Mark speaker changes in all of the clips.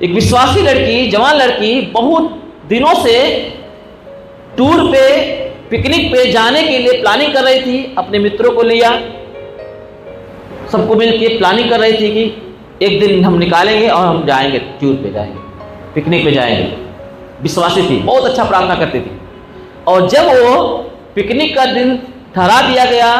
Speaker 1: एक विश्वासी लड़की, जवान लड़की बहुत दिनों से टूर पे, पिकनिक पे जाने के लिए प्लानिंग कर रही थी। अपने मित्रों को लिया, सबको मिल के प्लानिंग कर रही थी कि एक दिन हम निकालेंगे और हम जाएंगे, टूर पे जाएंगे, पिकनिक पे जाएंगे। विश्वासी थी, बहुत अच्छा प्रार्थना करती थी। और जब वो पिकनिक का दिन ठहरा दिया गया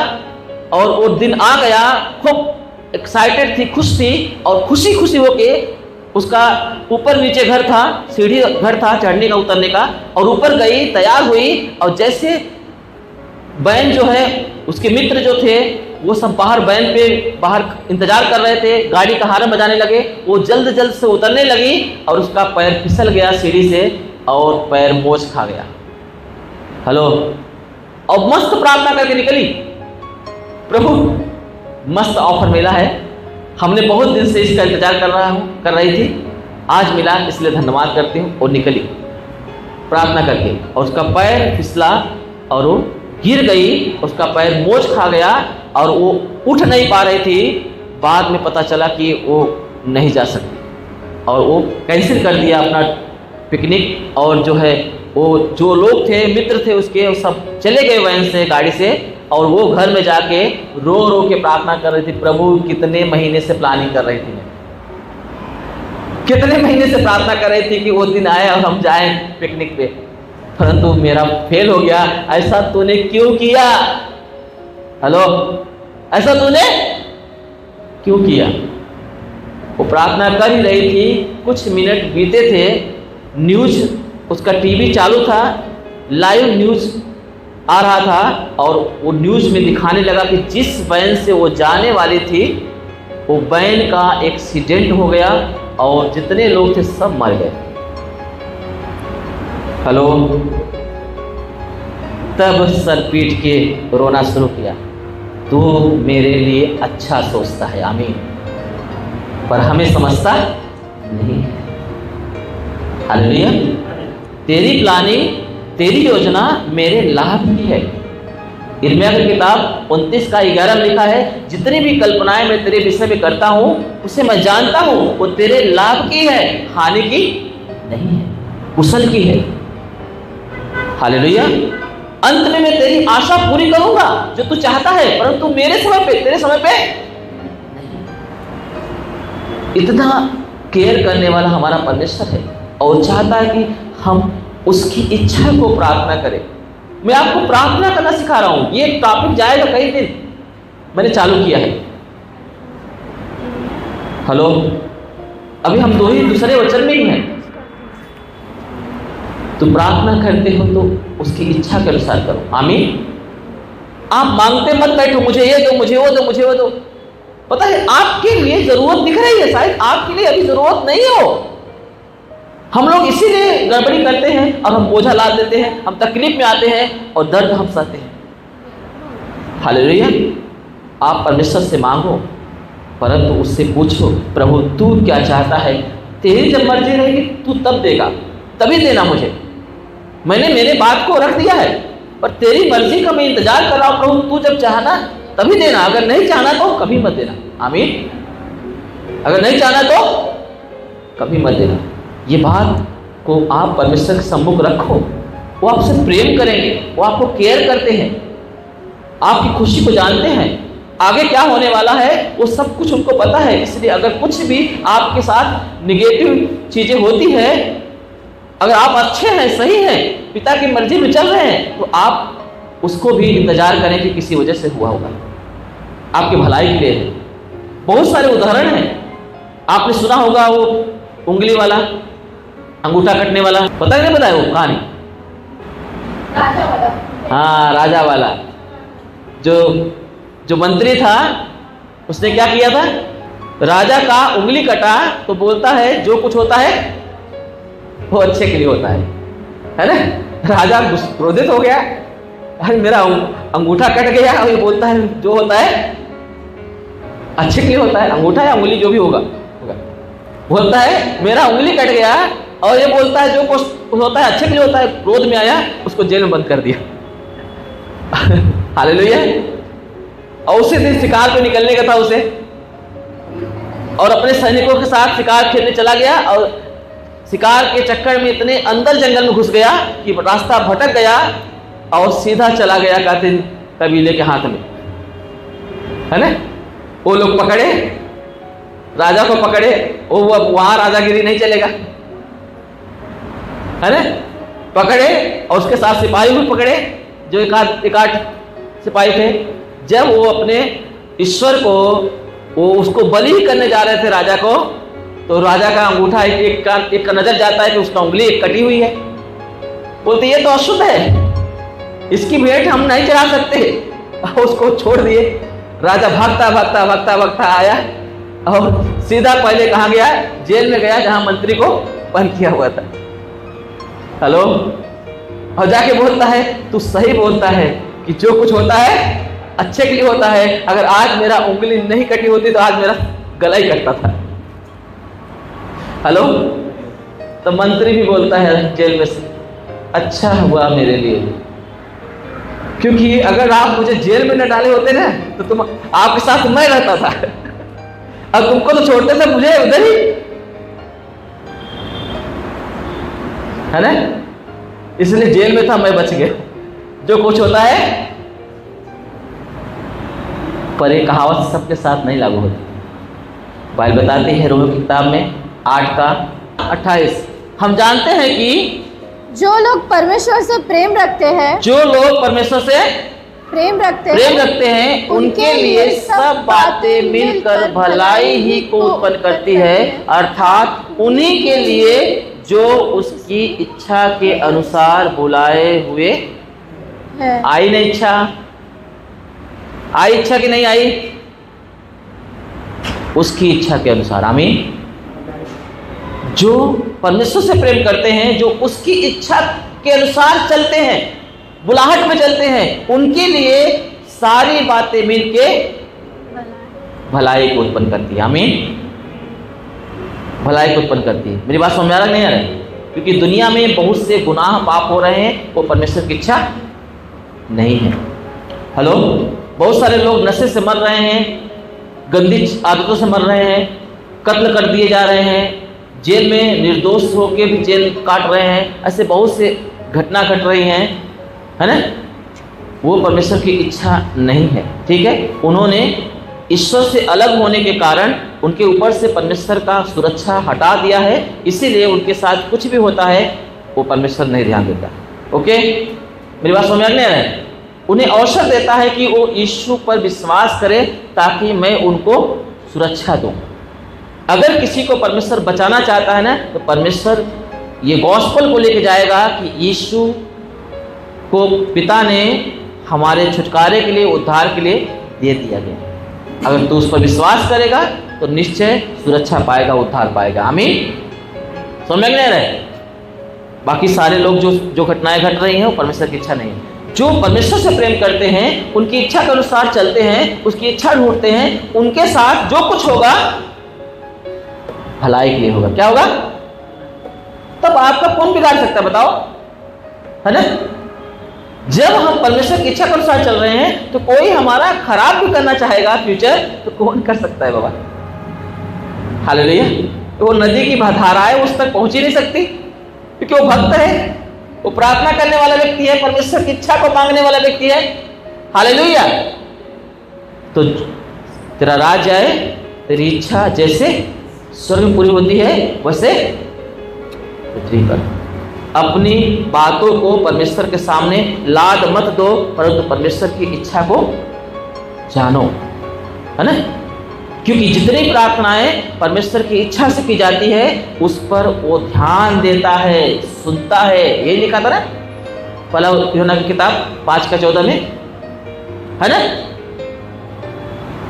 Speaker 1: और वो दिन आ गया, खूब एक्साइटेड थी, खुश थी, और खुशी खुशी होके उसका ऊपर नीचे घर था, सीढ़ी घर था चढ़ने का उतरने का, और ऊपर गई, तैयार हुई, और जैसे बैन जो है, उसके मित्र जो थे वो सब बाहर बैन पे बाहर इंतजार कर रहे थे, गाड़ी का हारन बजाने लगे। वो जल्द जल्द से उतरने लगी और उसका पैर फिसल गया सीढ़ी से और पैर मोच खा गया। हेलो, और मस्त प्रार्थना करके निकली, प्रभु मस्त ऑफर मिला है, हमने बहुत दिन से इसका इंतजार कर रही थी, आज मिला इसलिए धन्यवाद करती हूँ। और निकली प्रार्थना करके, और उसका पैर फिसला और वो गिर गई, उसका पैर मोच खा गया और वो उठ नहीं पा रही थी। बाद में पता चला कि वो नहीं जा सकती और वो कैंसिल कर दिया अपना पिकनिक। और जो है वो जो लोग थे, मित्र थे उसके, वो सब चले गए वैन से, गाड़ी से, और वो घर में जाके रो रो के प्रार्थना कर रही थी, प्रभु कितने महीने से प्लानिंग कर रही थी, कितने महीने से प्रार्थना कर रही थी कि वो दिन आए और हम जाएं पिकनिक पे, परंतु मेरा फेल हो गया। ऐसा तूने क्यों किया? हेलो, ऐसा तूने क्यों किया? वो प्रार्थना कर ही रही थी, कुछ मिनट बीते थे, न्यूज उसका टीवी चालू था, लाइव न्यूज आ रहा था, और वो न्यूज में दिखाने लगा कि जिस वैन से वो जाने वाली थी, वो वैन का एक्सीडेंट हो गया और जितने लोग थे सब मर गए। हेलो, तब सर पीट के रोना शुरू किया, तू मेरे लिए अच्छा सोचता है, आमीन, पर हमें समझता नहीं है। हालेलुया, तेरी प्लानिंग, तेरी योजना मेरे लाभ की है। यिर्मयाह की किताब 29:11 में लिखा है, जितनी भी कल्पनाएं मैं तेरे विषय में करता हूं उसे मैं जानता हूं, वो तेरे लाभ की है, हानि की नहीं है, कुशल की है। हालेलुया, अंत में मैं तेरी आशा पूरी करूंगा जो तू चाहता है, परंतु मेरे समय पे, तेरे समय पे नहीं। इतना केयर करने वाला हमारा परमेश्वर है और चाहता है कि हम उसकी इच्छा को प्रार्थना करें। मैं आपको प्रार्थना करना सिखा रहा हूं, ये टॉपिक जाएगा कई दिन, मैंने चालू किया है। हेलो, अभी हम दूसरे वचन में ही हैं। तो प्रार्थना करते हो तो उसकी इच्छा के अनुसार करो, आमीन। आप मांगते मत बैठो, मुझे ये दो, मुझे वो दो, मुझे वो दो। पता है आपके लिए जरूरत दिख रही है, शायद आपके लिए अभी जरूरत नहीं हो। हम लोग इसीलिए गड़बड़ी करते हैं और हम बोझा लाद देते हैं, हम तकलीफ में आते हैं और दर्द हम सहते हैं। हालेलुया, आप परमेश्वर से मांगो, परंतु उससे पूछो, प्रभु तू क्या चाहता है? तेरी जब मर्जी रहेगी तू तब देगा, तभी देना मुझे। मैंने मेरे बात को रख दिया है, पर तेरी मर्जी का मैं इंतजार कर रहा हूँ। प्रभु तू जब चाहना तभी देना, अगर नहीं चाहना तो कभी मत देना, आमीन। अगर नहीं चाहना तो कभी मत देना। ये बात को आप परमेश्वर के सम्मुख रखो, वो आपसे प्रेम करेंगे, वो आपको केयर करते हैं, आपकी खुशी को जानते हैं, आगे क्या होने वाला है वो सब कुछ उनको पता है। इसलिए अगर कुछ भी आपके साथ निगेटिव चीजें होती है, अगर आप अच्छे हैं, सही हैं, पिता की मर्जी में चल रहे हैं, तो आप उसको भी इंतजार करें कि किसी वजह से हुआ होगा, आपकी भलाई के लिए है। बहुत सारे उदाहरण हैं, आपने सुना होगा वो उंगली वाला, अंगूठा कटने वाला, पता नहीं पता है वो कहानी? हाँ, राजा वाला जो मंत्री था, उसने क्या किया था? राजा का उंगली कटा तो बोलता है जो कुछ होता है वो अच्छे के लिए होता है ना? राजा क्रोधित हो गया, अरे मेरा अंगूठा कट गया, और ये बोलता है जो होता है अच्छे के लिए होता है, अंगूठा या उंगली जो भी होगा बोलता है मेरा उंगली कट गया, और ये बोलता है जो कुछ होता है अच्छे के लिए होता है। क्रोध में आया, उसको जेल में बंद कर दिया। हालेलुया। और उसी दिन शिकार पे निकलने का था उसे, और अपने सैनिकों के साथ शिकार खेलने चला गया, और शिकार के चक्कर में इतने अंदर जंगल में घुस गया कि रास्ता भटक गया और सीधा चला गया कातिल कबीले के हाथ में, है ना। वो लोग पकड़े, राजा को पकड़े, वो वहां राजागिरी नहीं चलेगा, है ना। पकड़े और उसके साथ सिपाही भी पकड़े, जो एक आठ सिपाही थे। जब वो अपने ईश्वर को, वो उसको बलि करने जा रहे थे राजा को, तो राजा का अंगूठा एक का नजर जाता है कि उसका उंगली एक कटी हुई है। बोलते ये तो अशुद्ध है, इसकी भेंट हम नहीं चढ़ा सकते। उसको छोड़ दिए। राजा भागता भागता भागता भागता आया और सीधा पहले कहाँ गया? जेल में गया, जहां मंत्री को बंद किया हुआ था। हेलो, और जाके बोलता है तू सही बोलता है कि जो कुछ होता है अच्छे के लिए होता है। अगर आज मेरा उंगली नहीं कटी होती तो आज मेरा गला ही कटता था। हेलो, तो मंत्री भी बोलता है जेल में से, अच्छा हुआ मेरे लिए, क्योंकि अगर आप मुझे जेल में न डाले होते ना तो तुम आपके साथ मैं रहता था, अब तुमको तो छोड़ते थे मुझे उधर ही, है ना। इसलिए जेल में था, मैं बच गया। जो कुछ होता है, पर एक कहावत सबके साथ नहीं लागू होती। बाइबल बताती है रोमियो की किताब में 8:28, हम जानते हैं कि
Speaker 2: जो लोग परमेश्वर से प्रेम रखते हैं,
Speaker 1: जो लोग परमेश्वर से
Speaker 2: प्रेम रखते
Speaker 1: हैं उनके लिए सब बातें मिलकर भलाई ही को उत्पन्न करती है, अर्थात उन्हीं के लिए जो उसकी इच्छा के अनुसार बुलाए हुए
Speaker 2: है।
Speaker 1: आई नहीं इच्छा? आई इच्छा कि नहीं आई? उसकी इच्छा के अनुसार। आमीन। जो परमेश्वर से प्रेम करते हैं, जो उसकी इच्छा के अनुसार चलते हैं, बुलाहट में चलते हैं, उनके लिए सारी बातें मिलके भलाई को उत्पन्न करती है। आमीन। भलाई को उत्पन्न करती है। मेरी बात समझ आ रहा नहीं आ रहा? क्योंकि दुनिया में बहुत से गुनाह पाप हो रहे हैं, वो परमेश्वर की इच्छा नहीं है। हेलो, बहुत सारे लोग नशे से मर रहे हैं, गंदी आदतों से मर रहे हैं, कत्ल कर दिए जा रहे हैं, जेल में निर्दोष होकर भी जेल काट रहे हैं। ऐसे बहुत से घटना घट रही हैं, है ना। वो परमेश्वर की इच्छा नहीं है, ठीक है। उन्होंने ईश्वर से अलग होने के कारण उनके ऊपर से परमेश्वर का सुरक्षा हटा दिया है, इसीलिए उनके साथ कुछ भी होता है वो परमेश्वर नहीं ध्यान देता। ओके, मेरी बात समझ में आ रही है? उन्हें अवसर देता है कि वो यीशु पर विश्वास करें ताकि मैं उनको सुरक्षा दूं। अगर किसी को परमेश्वर बचाना चाहता है ना, तो परमेश्वर ये गॉस्पेल को लेके जाएगा कि यीशु को पिता ने हमारे छुटकारे के लिए, उद्धार के लिए दे दिया गया। अगर तू उस पर विश्वास करेगा तो निश्चय सुरक्षा पाएगा, उद्धार पाएगा। आमीन। समझ में नहीं रहे? बाकी सारे लोग जो घटनाएं घट रही हैं वो परमेश्वर की इच्छा नहीं है। जो परमेश्वर से प्रेम करते हैं, उनकी इच्छा के अनुसार चलते हैं, उसकी इच्छा ढूंढते हैं, उनके साथ जो कुछ होगा भलाई के लिए होगा। क्या होगा? तब आपका कौन बिगाड़ सकता है बताओ, है ना। जब हम परमेश्वर की इच्छा के अनुसार चल रहे हैं तो कोई हमारा खराब भी करना चाहेगा फ्यूचर, तो कौन कर सकता है बाबा? हालेलुया। तो वो नदी की धाराएं उस तक पहुंच ही नहीं सकती, क्योंकि वो भक्त है, वो प्रार्थना करने वाला व्यक्ति है, परमेश्वर की इच्छा को मांगने वाला व्यक्ति है। हालेलुया। तो तेरा राज आए, तेरी इच्छा जैसे स्वर्ग में पूरी होती है वैसे पृथ्वी पर। अपनी बातों को परमेश्वर के सामने लाद मत दो, परंतु परमेश्वर की इच्छा को जानो, है ना। क्योंकि जितनी प्रार्थनाएं परमेश्वर की इच्छा से की जाती है उस पर वो ध्यान देता है, सुनता है। यही लिखा था ना पहला यूहन्ना की किताब 5:14 में, है ना।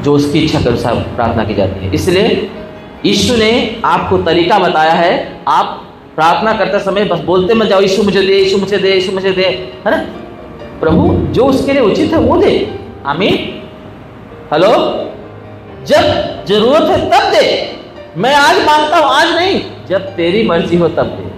Speaker 1: जो उसकी इच्छा के अनुसार प्रार्थना की जाती है। इसलिए यीशु ने आपको तरीका बताया है। आप प्रार्थना करते समय बस बोलते मत जाओ, यीशु मुझे दे, यीशु मुझे दे, यीशु मुझे दे, है ना। प्रभु जो उसके लिए उचित है वो दे। आमीन। हेलो, जब जरूरत है तब दे। मैं आज मांगता हूं, आज नहीं, जब तेरी मर्जी हो तब दे।